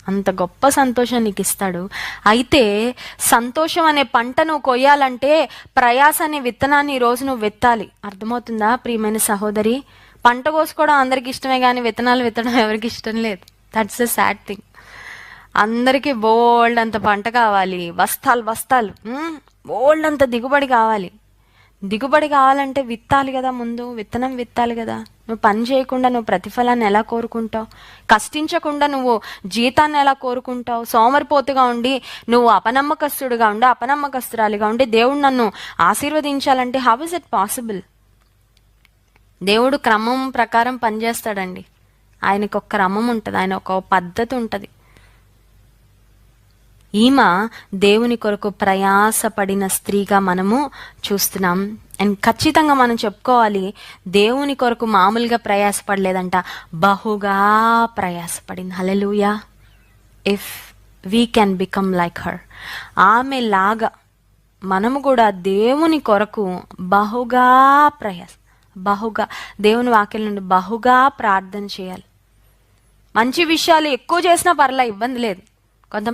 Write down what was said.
అంత గొప్ప సంతోషం నీకు ఇస్తాడు. అయితే సంతోషం అనే పంట నువ్వు కొయ్యాలంటే ప్రయాస అనే విత్తనాన్ని ఈరోజు నువ్వు విత్తాలి. అర్థమవుతుందా ప్రియమైన సహోదరి? పంట కోసుకోవడం అందరికి ఇష్టమే, కానీ విత్తనాలు విత్తడం ఎవరికి ఇష్టం లేదు. That's the sad thing. అందరికీ బోల్డ్ అంత పంట కావాలి, బస్తాలు బస్తాలు, బోల్డ్ అంత దిగుబడి కావాలి. దిగుబడి కావాలంటే విత్తాలి కదా, ముందు విత్తనం విత్తాలి కదా. నువ్వు పని చేయకుండా నువ్వు ప్రతిఫలాన్ని ఎలా కోరుకుంటావు? కష్టించకుండా నువ్వు జీతాన్ని ఎలా కోరుకుంటావు? సోమరిపోతుగా ఉండి నువ్వు అపనమ్మకస్తుడిగా ఉండి అపనమ్మకస్తురాలిగా ఉండి దేవుడు నన్ను ఆశీర్వదించాలంటే హౌ ఇస్ ఇట్ పాసిబుల్? దేవుడు క్రమం ప్రకారం పనిచేస్తాడండి. ఆయనకు ఒక క్రమం ఉంటుంది, ఆయన ఒక పద్ధతి ఉంటుంది. ఈమె దేవుని కొరకు ప్రయాసపడిన స్త్రీగా మనము చూస్తున్నాం. అండ్ ఖచ్చితంగా మనం చెప్పుకోవాలి, దేవుని కొరకు మామూలుగా ప్రయాసపడలేదంట, బహుగా ప్రయాసపడింది. Hallelujah. If we can become like her, ఆమె లాగా మనము కూడా దేవుని కొరకు బహుగా బహుగా దేవుని వాక్యం నుండి బహుగా ప్రార్థన చేయాలి. మంచి విషయాలు ఎక్కువ చేసినా పర్లే, ఇబ్బంది లేదు.